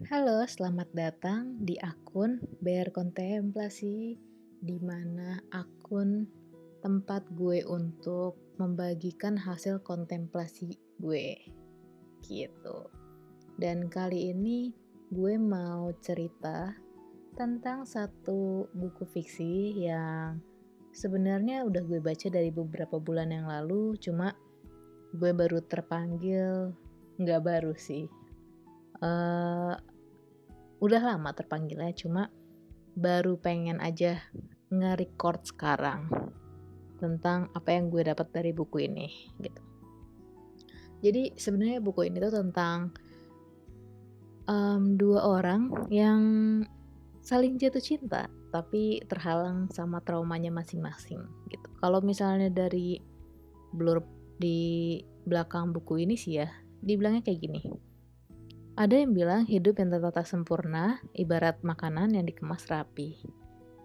Halo, selamat datang di akun Berkontemplasi, di mana akun tempat gue untuk membagikan hasil kontemplasi gue, gitu. Dan kali ini gue mau cerita tentang satu buku fiksi yang sebenarnya udah gue baca dari beberapa bulan yang lalu, cuma gue baru terpanggil, nggak baru sih. Eh, udah lama terpanggilnya, cuma baru pengen aja nge-record sekarang tentang apa yang gue dapat dari buku ini gitu. Jadi sebenarnya buku ini tuh tentang dua orang yang saling jatuh cinta tapi terhalang sama traumanya masing-masing gitu. Kalau misalnya dari blurb di belakang buku ini sih ya, dibilangnya kayak gini. Ada yang bilang hidup yang tertata sempurna ibarat makanan yang dikemas rapi.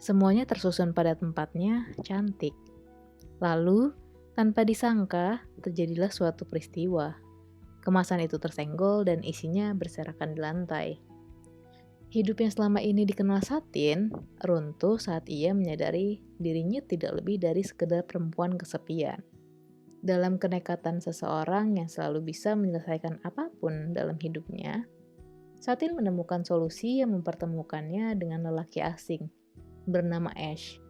Semuanya tersusun pada tempatnya, cantik. Lalu, tanpa disangka, terjadilah suatu peristiwa. Kemasan itu tersenggol dan isinya berserakan di lantai. Hidup yang selama ini dikenal Satin, runtuh saat ia menyadari dirinya tidak lebih dari sekedar perempuan kesepian. Dalam kenekatan seseorang yang selalu bisa menyelesaikan apapun dalam hidupnya, Satin menemukan solusi yang mempertemukannya dengan lelaki asing bernama Ash.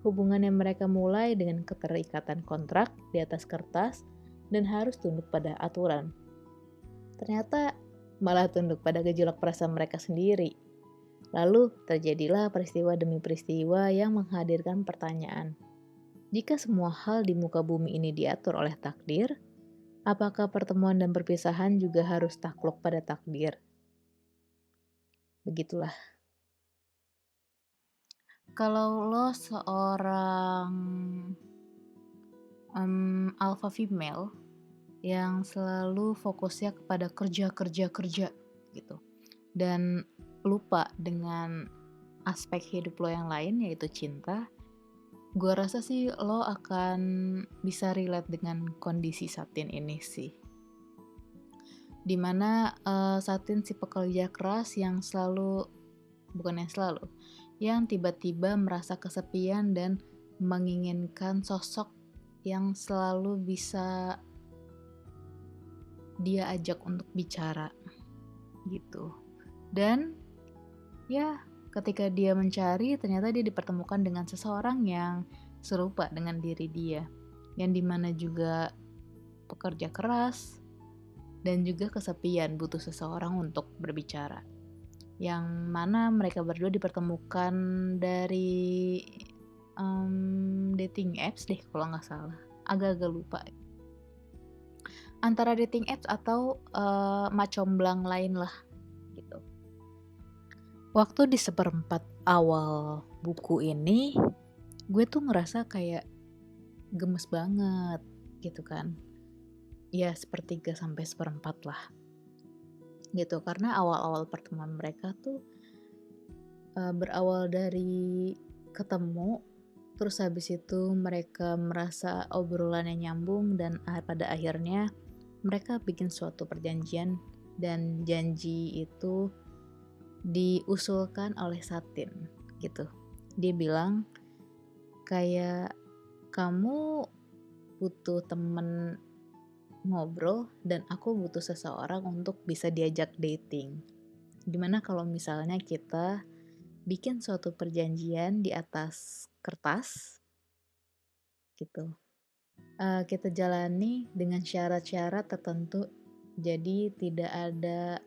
Hubungan yang mereka mulai dengan keterikatan kontrak di atas kertas dan harus tunduk pada aturan. Ternyata malah tunduk pada gejolak perasaan mereka sendiri. Lalu terjadilah peristiwa demi peristiwa yang menghadirkan pertanyaan. Jika semua hal di muka bumi ini diatur oleh takdir, apakah pertemuan dan perpisahan juga harus takluk pada takdir? Begitulah. Kalau lo seorang alpha female yang selalu fokusnya kepada kerja kerja kerja gitu dan lupa dengan aspek hidup lo yang lain yaitu cinta, gue rasa sih lo akan bisa relate dengan kondisi Satin ini sih, dimana Satin si pekerja keras yang selalu, bukan yang selalu, yang tiba-tiba merasa kesepian dan menginginkan sosok yang selalu bisa dia ajak untuk bicara gitu. Dan ya, ketika dia mencari, ternyata dia dipertemukan dengan seseorang yang serupa dengan diri dia, yang dimana juga pekerja keras dan juga kesepian, butuh seseorang untuk berbicara. Yang mana mereka berdua dipertemukan dari dating apps deh kalau nggak salah, agak-agak lupa. Antara dating apps atau macomblang lain lah gitu. Waktu di seperempat awal buku ini, gue tuh ngerasa kayak gemes banget gitu kan. Ya sepertiga sampai seperempat lah gitu, karena awal-awal pertemuan mereka tuh berawal dari ketemu, terus habis itu mereka merasa obrolannya nyambung dan pada akhirnya mereka bikin suatu perjanjian, dan janji itu diusulkan oleh Satin gitu. Dia bilang kayak, kamu butuh temen ngobrol dan aku butuh seseorang untuk bisa diajak dating. Gimana kalau misalnya kita bikin suatu perjanjian di atas kertas gitu. Kita jalani dengan syarat-syarat tertentu, jadi tidak ada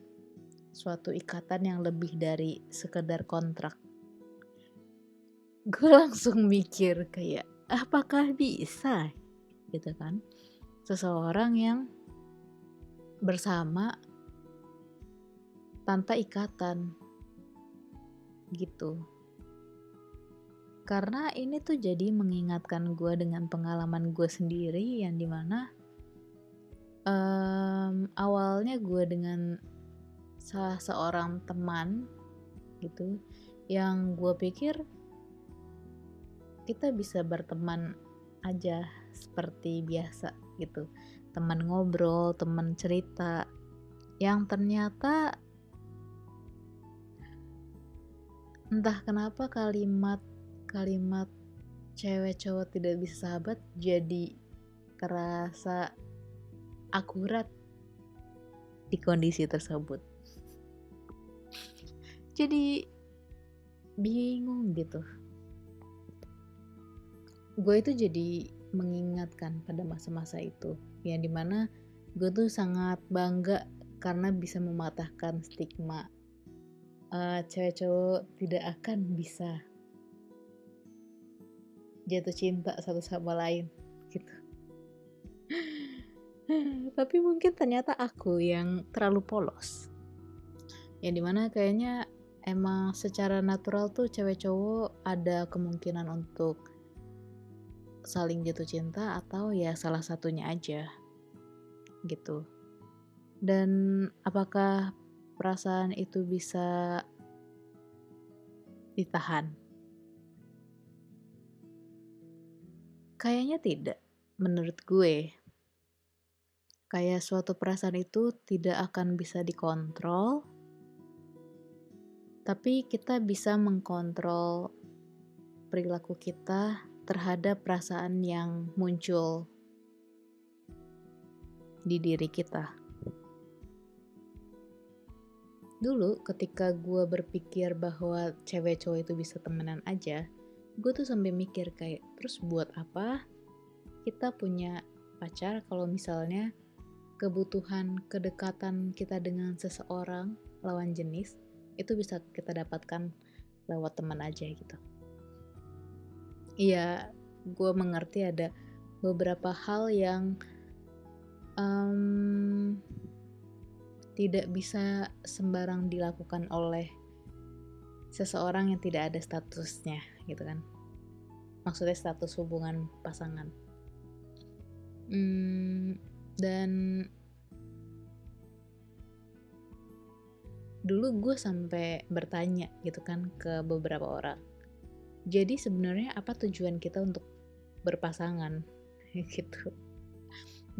suatu ikatan yang lebih dari sekedar kontrak. Gue langsung mikir kayak, apakah bisa gitu kan, seseorang yang bersama tanpa ikatan gitu. Karena ini tuh jadi mengingatkan gue dengan pengalaman gue sendiri yang dimana awalnya gue dengan salah seorang teman gitu, yang gue pikir kita bisa berteman aja seperti biasa gitu, teman ngobrol, teman cerita, yang ternyata Entah kenapa kalimat cewek cowok tidak bisa sahabat jadi terasa akurat di kondisi tersebut. Jadi bingung gitu. Gue itu jadi mengingatkan pada masa-masa itu, yang dimana gue tuh sangat bangga karena bisa mematahkan stigma cewek cowok tidak akan bisa jatuh cinta satu sama lain gitu. Tapi mungkin ternyata aku yang terlalu polos, yang dimana kayaknya emang secara natural tuh cewek cowok ada kemungkinan untuk saling jatuh cinta atau ya salah satunya aja gitu. Dan apakah perasaan itu bisa ditahan? Kayaknya tidak, menurut gue. Kayak suatu perasaan itu tidak akan bisa dikontrol, tapi kita bisa mengkontrol perilaku kita terhadap perasaan yang muncul di diri kita. Dulu ketika gue berpikir bahwa cewek cowok itu bisa temenan aja, gue tuh sampai mikir kayak, terus buat apa kita punya pacar kalau misalnya kebutuhan kedekatan kita dengan seseorang lawan jenis itu bisa kita dapatkan lewat teman aja gitu. Iya, gue mengerti ada beberapa hal yang tidak bisa sembarang dilakukan oleh seseorang yang tidak ada statusnya gitu kan. Maksudnya status hubungan pasangan. Dan dulu gue sampai bertanya gitu kan ke beberapa orang. Jadi sebenarnya apa tujuan kita untuk berpasangan gitu.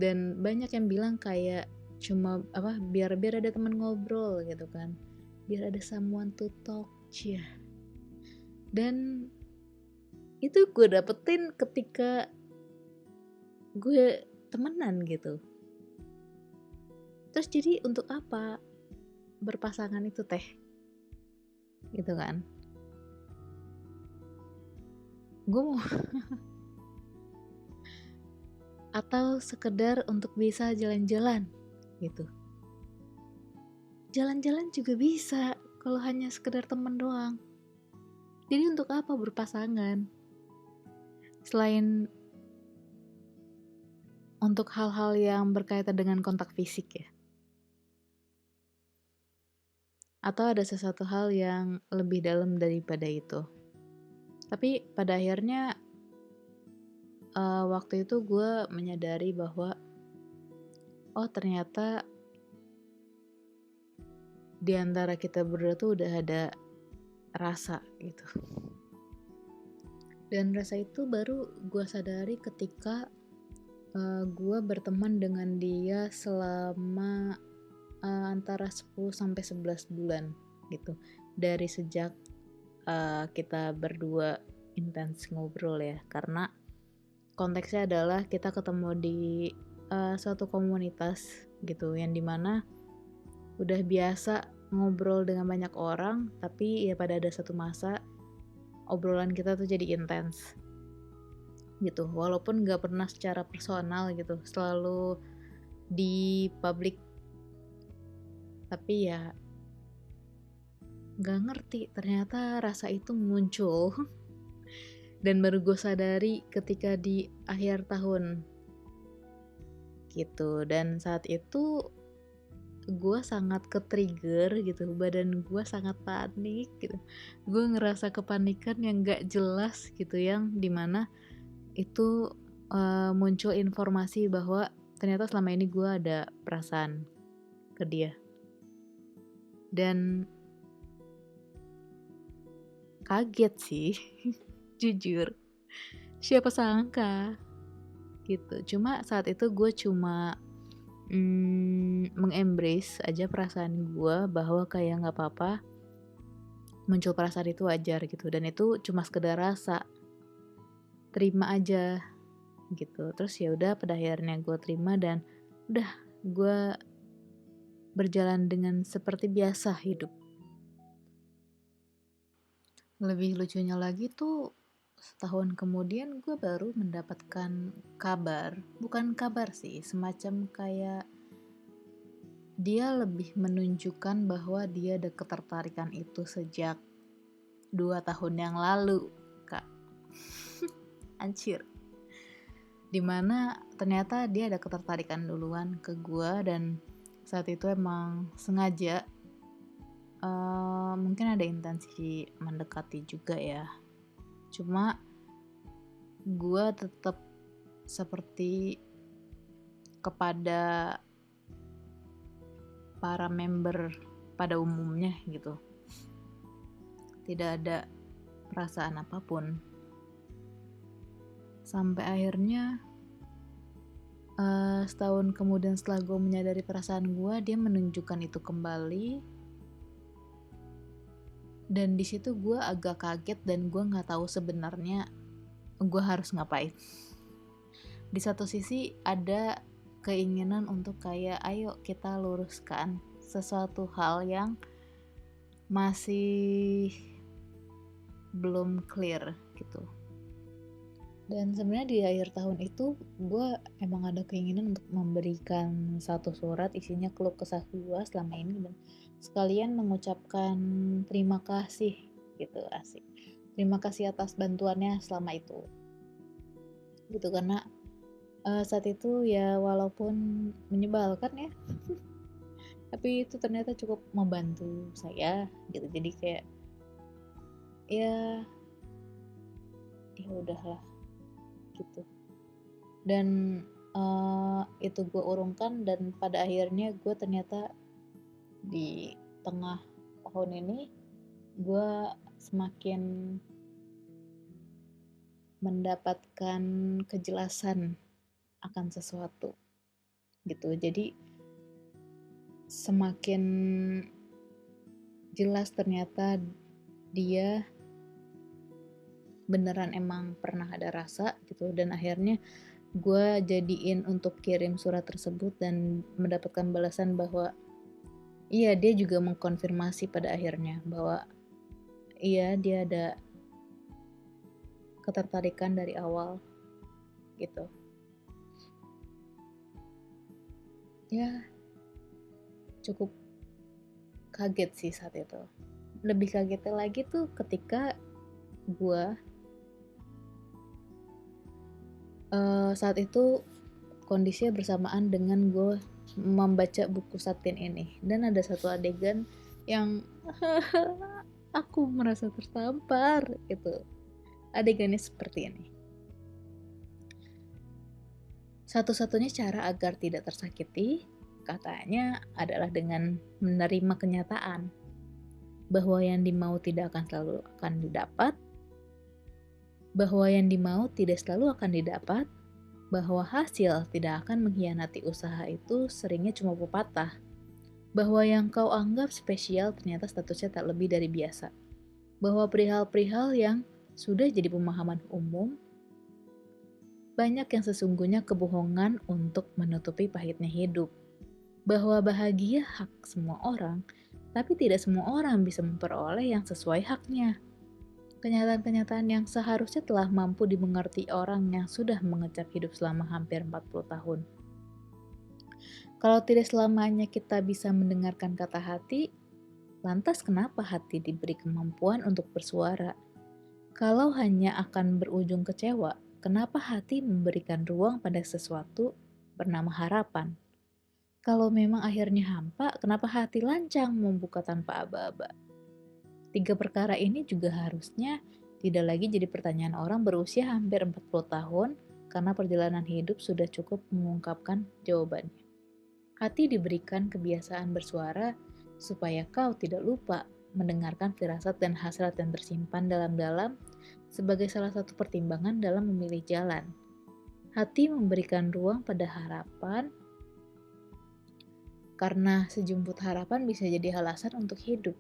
Dan banyak yang bilang kayak cuma biar ada teman ngobrol gitu kan, biar ada someone to talk. Dan itu gue dapetin ketika gue temenan gitu. Terus jadi untuk apa berpasangan itu teh gitu kan. Gue mau atau sekedar untuk bisa jalan-jalan gitu. Jalan-jalan juga bisa kalau hanya sekedar temen doang. Jadi untuk apa berpasangan? Selain untuk hal-hal yang berkaitan dengan kontak fisik ya. Atau ada sesuatu hal yang lebih dalam daripada itu. Tapi pada akhirnya waktu itu gue menyadari bahwa ternyata di antara kita berdua tuh udah ada rasa gitu. Dan rasa itu baru gue sadari ketika gue berteman dengan dia selama antara 10 sampai 11 bulan gitu. Dari sejak kita berdua intens ngobrol ya, karena konteksnya adalah kita ketemu di suatu komunitas gitu, yang dimana udah biasa ngobrol dengan banyak orang, tapi ya pada ada satu masa obrolan kita tuh jadi intens gitu, walaupun gak pernah secara personal gitu, selalu di publik. Tapi ya gak ngerti, ternyata rasa itu muncul dan baru gue sadari ketika di akhir tahun gitu. Dan saat itu gue sangat ke-trigger gitu, badan gue sangat panik gitu. Gue ngerasa kepanikan yang gak jelas gitu, yang dimana itu muncul informasi bahwa ternyata selama ini gue ada perasaan ke dia. Dan kaget sih jujur, siapa sangka gitu. Cuma saat itu gue cuma mengembrace aja perasaan gue bahwa kayak gak apa-apa, muncul perasaan itu wajar gitu, dan itu cuma sekedar rasa, terima aja gitu. Terus ya udah, pada akhirnya gue terima dan udah, gue berjalan dengan seperti biasa hidup. Lebih lucunya lagi tuh, setahun kemudian gue baru mendapatkan kabar, bukan kabar sih, semacam kayak dia lebih menunjukkan bahwa dia ada ketertarikan itu sejak 2 tahun yang lalu, Kak. Anjir. Dimana ternyata dia ada ketertarikan duluan ke gue, dan saat itu emang sengaja, mungkin ada intensi mendekati juga ya. Cuma gue tetap seperti kepada para member pada umumnya gitu, tidak ada perasaan apapun. Sampai akhirnya setahun kemudian setelah gue menyadari perasaan gue, dia menunjukkan itu kembali. Dan di situ gue agak kaget dan gue nggak tahu sebenarnya gue harus ngapain. Di satu sisi ada keinginan untuk kayak ayo kita luruskan sesuatu hal yang masih belum clear gitu. Dan sebenarnya di akhir tahun itu gue emang ada keinginan untuk memberikan satu surat isinya keluh kesah gue selama ini, dan sekalian mengucapkan terima kasih gitu. Asik, terima kasih atas bantuannya selama itu gitu. Karena saat itu ya walaupun menyebalkan ya tapi itu ternyata cukup membantu saya gitu. Jadi kayak ya udahlah gitu. Dan itu gue urungkan, dan pada akhirnya gue ternyata di tengah tahun ini gue semakin mendapatkan kejelasan akan sesuatu gitu. Jadi semakin jelas ternyata dia beneran emang pernah ada rasa gitu. Dan akhirnya gue jadiin untuk kirim surat tersebut dan mendapatkan balasan bahwa iya, dia juga mengkonfirmasi pada akhirnya bahwa iya, dia ada ketertarikan dari awal gitu. Ya cukup kaget sih saat itu. Lebih kagetnya lagi tuh ketika gue saat itu kondisinya bersamaan dengan gue membaca buku Satin ini, dan ada satu adegan yang aku merasa tertampar gitu. Adegannya seperti ini. Satu-satunya cara agar tidak tersakiti, katanya, adalah dengan menerima kenyataan bahwa yang dimau tidak akan selalu akan didapat, bahwa yang dimau tidak selalu akan didapat, bahwa hasil tidak akan mengkhianati usaha itu seringnya cuma pepatah, bahwa yang kau anggap spesial ternyata statusnya tak lebih dari biasa, bahwa perihal-perihal yang sudah jadi pemahaman umum, banyak yang sesungguhnya kebohongan untuk menutupi pahitnya hidup, bahwa bahagia hak semua orang, tapi tidak semua orang bisa memperoleh yang sesuai haknya. Kenyataan-kenyataan yang seharusnya telah mampu dimengerti orang yang sudah mengecap hidup selama hampir 40 tahun. Kalau tidak selamanya kita bisa mendengarkan kata hati, lantas kenapa hati diberi kemampuan untuk bersuara? Kalau hanya akan berujung kecewa, kenapa hati memberikan ruang pada sesuatu bernama harapan? Kalau memang akhirnya hampa, kenapa hati lancang membuka tanpa aba-aba? 3 perkara ini juga harusnya tidak lagi jadi pertanyaan orang berusia hampir 40 tahun, karena perjalanan hidup sudah cukup mengungkapkan jawabannya. Hati diberikan kebiasaan bersuara supaya kau tidak lupa mendengarkan firasat dan hasrat yang tersimpan dalam-dalam sebagai salah satu pertimbangan dalam memilih jalan. Hati memberikan ruang pada harapan karena sejumput harapan bisa jadi alasan untuk hidup.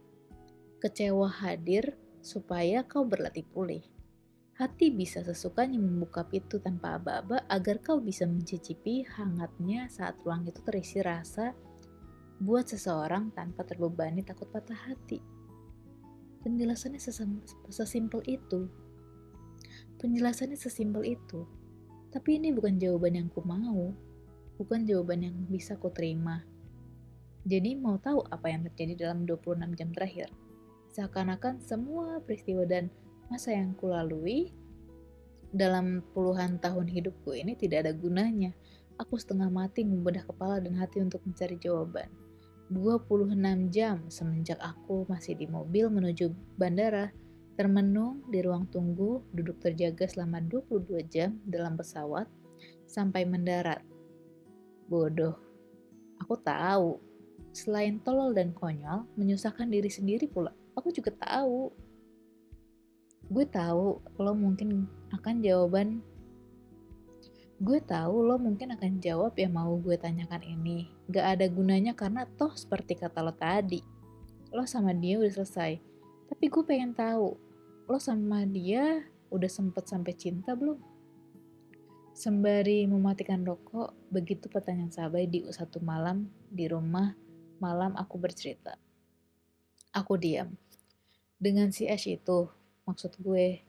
Kecewa hadir supaya kau berlatih pulih. Hati bisa sesukanya membuka pintu tanpa aba-aba agar kau bisa mencicipi hangatnya saat ruang itu terisi rasa buat seseorang tanpa terbebani takut patah hati. Penjelasannya sesimpel itu. Penjelasannya sesimpel itu. Tapi ini bukan jawaban yang ku mau. Bukan jawaban yang bisa ku terima. Jadi mau tahu apa yang terjadi dalam 26 jam terakhir? Seakan-akan semua peristiwa dan masa yang kulalui dalam puluhan tahun hidupku ini tidak ada gunanya. Aku setengah mati membedah kepala dan hati untuk mencari jawaban. 26 jam semenjak aku masih di mobil menuju bandara, termenung di ruang tunggu, duduk terjaga selama 22 jam dalam pesawat, sampai mendarat. Bodoh, aku tahu. Selain tolol dan konyol, menyusahkan diri sendiri pula. Aku juga tahu. Gue tahu lo mungkin akan jawab yang mau gue tanyakan ini. Gak ada gunanya karena toh seperti kata lo tadi. Lo sama dia udah selesai. Tapi gue pengen tahu, lo sama dia udah sempet sampai cinta belum? Sembari mematikan rokok, begitu pertanyaan Sabai di satu malam di rumah malam aku bercerita. Aku diam. Dengan si Ash itu, maksud gue,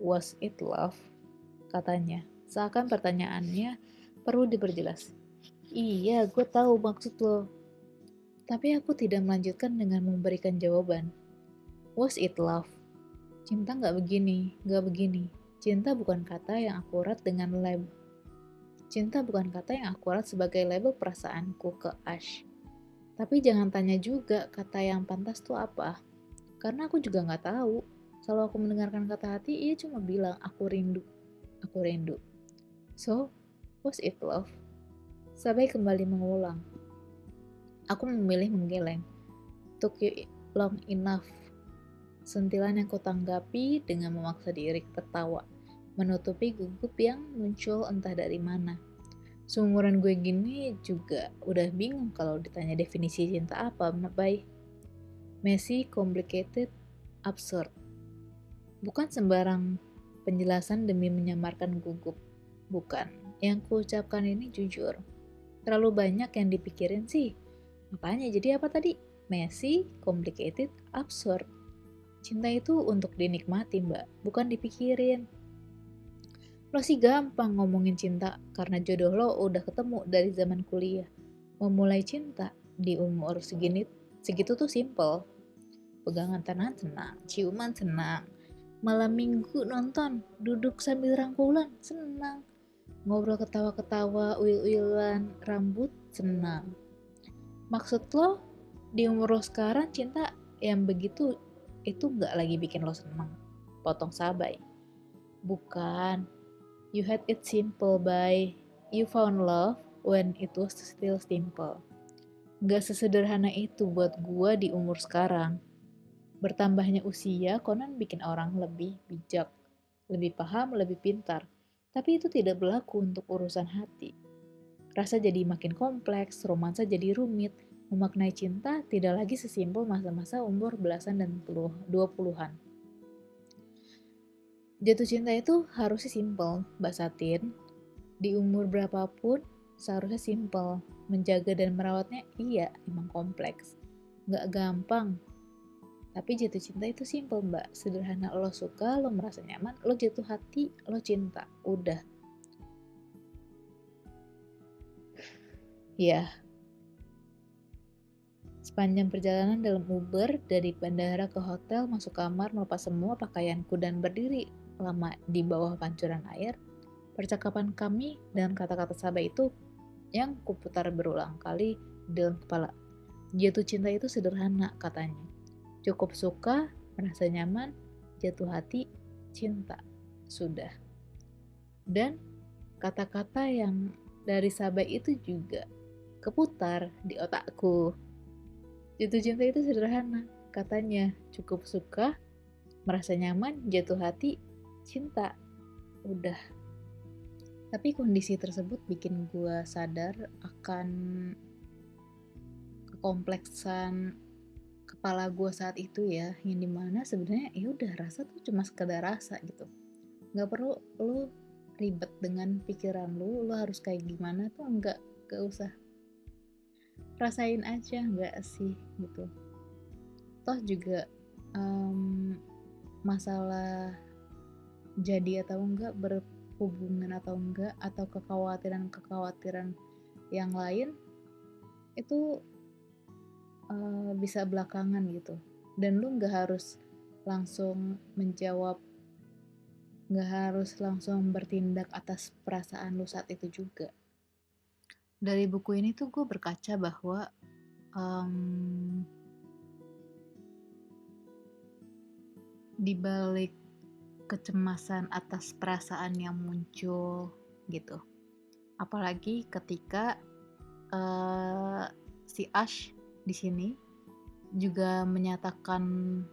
was it love? Katanya. Seakan pertanyaannya perlu diperjelas. Iya, gue tahu maksud lo. Tapi aku tidak melanjutkan dengan memberikan jawaban. Was it love? Cinta gak begini. Cinta bukan kata yang akurat dengan label. Cinta bukan kata yang akurat sebagai label perasaanku ke Ash. Tapi jangan tanya juga kata yang pantas tuh apa. Karena aku juga gak tahu. Kalau aku mendengarkan kata hati, ia cuma bilang, aku rindu. So, was it love? Sabai kembali mengulang. Aku memilih menggeleng. Took you long enough. Sentilan yang kutanggapi dengan memaksa diri tertawa, menutupi gugup yang muncul entah dari mana. Seumuran gue gini juga udah bingung kalau ditanya definisi cinta apa, Bay. Messy, complicated, absurd. Bukan sembarang penjelasan demi menyamarkan gugup. Bukan. Yang kuucapkan ini jujur. Terlalu banyak yang dipikirin sih. Makanya jadi apa tadi? Messy, complicated, absurd. Cinta itu untuk dinikmati, Mbak, bukan dipikirin. Lo sih gampang ngomongin cinta karena jodoh lo udah ketemu dari zaman kuliah. Memulai cinta di umur segitu tuh simple. Pegangan tangan senang, ciuman senang. Malam minggu nonton, duduk sambil rangkulan, senang. Ngobrol ketawa-ketawa, uil-uilan rambut, senang. Maksud lo di umur lo sekarang cinta yang begitu itu gak lagi bikin lo senang? Potong Sabai. Bukan. You had it simple, Bay. You found love when it was still simple. Gak sesederhana itu buat gua di umur sekarang. Bertambahnya usia konon bikin orang lebih bijak, lebih paham, lebih pintar. Tapi itu tidak berlaku untuk urusan hati. Rasa jadi makin kompleks, romansa jadi rumit. Memaknai cinta tidak lagi sesimpel masa-masa umur belasan dan 20-an. Jatuh cinta itu harusnya simpel, Mbak Satin. Di umur berapapun seharusnya simpel. Menjaga dan merawatnya iya emang kompleks. Gak gampang. Tapi jatuh cinta itu simpel, Mbak. Sederhana, lo suka, lo merasa nyaman, lo jatuh hati, lo cinta. Udah. Ya. Sepanjang perjalanan dalam Uber dari bandara ke hotel, masuk kamar, melepas semua pakaianku dan berdiri lama di bawah pancuran air, percakapan kami dan kata-kata Sabai itu yang kuputar berulang kali di dalam kepala. Jatuh cinta itu sederhana, katanya. Cukup suka, merasa nyaman, jatuh hati, cinta. Sudah. Dan kata-kata yang dari Sabai itu juga keputar di otakku. Jatuh cinta itu sederhana, katanya. Cukup suka, merasa nyaman, jatuh hati, cinta. Udah. Tapi kondisi tersebut bikin gue sadar akan kekompleksan kepala gue saat itu ya, yang dimana sebenarnya ya udah rasa tuh cuma sekedar rasa gitu, nggak perlu lu ribet dengan pikiran lu harus kayak gimana tuh, nggak usah, rasain aja nggak sih gitu. Toh juga masalah jadi atau enggak, berhubungan atau enggak, atau kekhawatiran yang lain itu bisa belakangan gitu, dan lu nggak harus langsung menjawab, nggak harus langsung bertindak atas perasaan lu saat itu juga. Dari buku ini tuh gue berkaca bahwa di balik kecemasan atas perasaan yang muncul gitu, apalagi ketika si Ash di sini juga menyatakan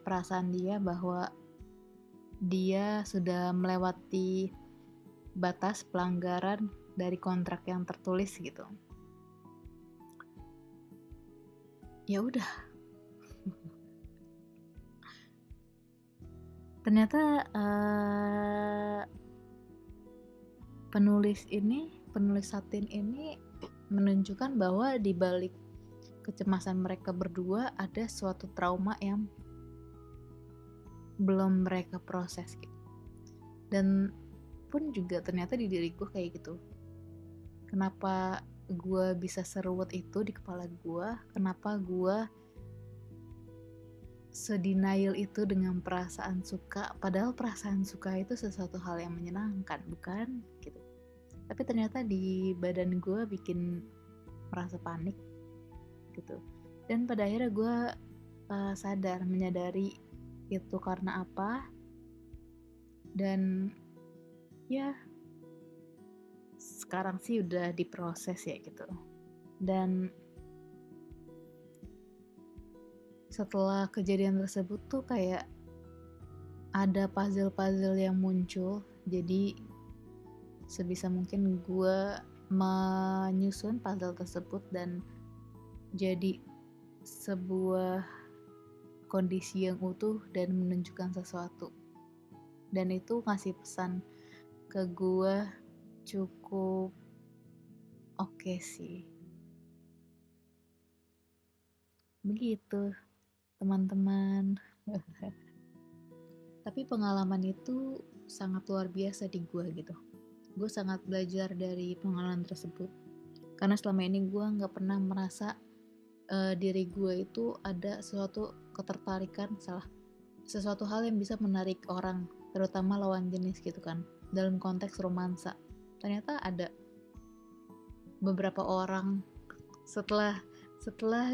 perasaan dia bahwa dia sudah melewati batas pelanggaran dari kontrak yang tertulis gitu. Ya udah. Ternyata penulis Satin ini menunjukkan bahwa di balik kecemasan mereka berdua ada suatu trauma yang belum mereka proses gitu. Dan pun juga ternyata di diri gue kayak gitu. Kenapa gue bisa seruwet itu di kepala gue? Kenapa gue sedenial itu dengan perasaan suka? Padahal perasaan suka itu sesuatu hal yang menyenangkan, bukan? Gitu. Tapi ternyata di badan gue bikin merasa panik gitu. Dan pada akhirnya gue menyadari itu karena apa. Dan ya sekarang sih udah diproses ya gitu. Dan setelah kejadian tersebut tuh kayak ada puzzle-puzzle yang muncul. Jadi sebisa mungkin gue menyusun puzzle tersebut dan jadi sebuah kondisi yang utuh dan menunjukkan sesuatu. Dan itu ngasih pesan ke gue cukup oke sih. Begitu teman-teman. Tapi pengalaman itu sangat luar biasa di gue gitu. Gue sangat belajar dari pengalaman tersebut, karena selama ini gue gak pernah merasa diri gue itu ada sesuatu hal yang bisa menarik orang, terutama lawan jenis gitu kan, dalam konteks romansa. Ternyata ada beberapa orang. Setelah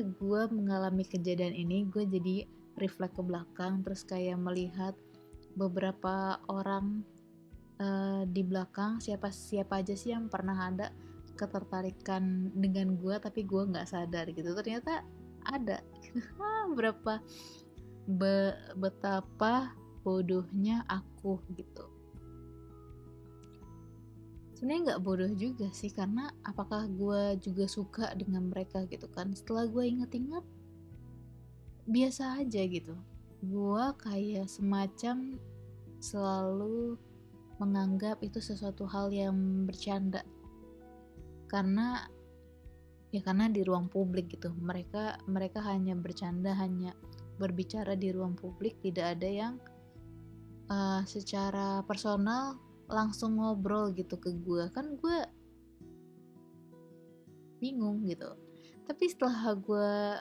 gue mengalami kejadian ini, gue jadi reflect ke belakang, terus kayak melihat beberapa orang di belakang, siapa aja sih yang pernah ada ketertarikan dengan gue tapi gue nggak sadar gitu. Ternyata ada. Betapa bodohnya aku gitu. Sebenarnya nggak bodoh juga sih, karena apakah gue juga suka dengan mereka gitu kan. Setelah gue inget-inget, biasa aja gitu. Gue kayak semacam selalu menganggap itu sesuatu hal yang bercanda, karena di ruang publik gitu, mereka hanya bercanda, hanya berbicara di ruang publik, tidak ada yang secara personal langsung ngobrol gitu ke gue. Kan gue bingung gitu. Tapi setelah gue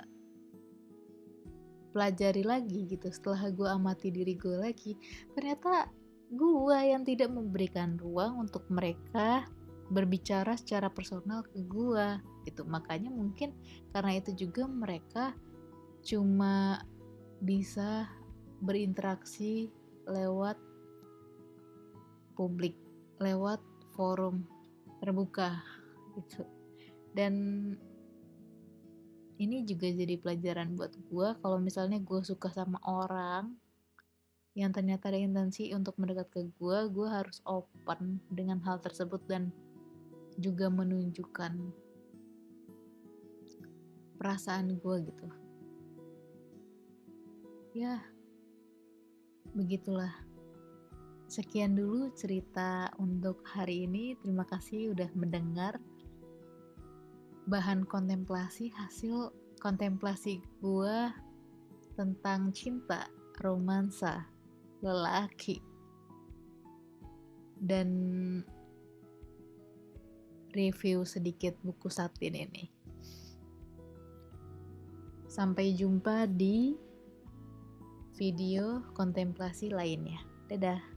pelajari lagi gitu, setelah gue amati diri gue lagi, ternyata gue yang tidak memberikan ruang untuk mereka berbicara secara personal ke gue gitu. Makanya mungkin karena itu juga mereka cuma bisa berinteraksi lewat publik, lewat forum terbuka gitu. Dan ini juga jadi pelajaran buat gue, kalau misalnya gue suka sama orang yang ternyata ada intensi untuk mendekat ke gue harus open dengan hal tersebut dan juga menunjukkan perasaan gue gitu. Ya, begitulah. Sekian dulu cerita untuk hari ini. Terima kasih udah mendengar bahan kontemplasi, hasil kontemplasi gua tentang cinta, romansa, lelaki, dan review sedikit buku Satin ini. Sampai jumpa di video kontemplasi lainnya. Dadah.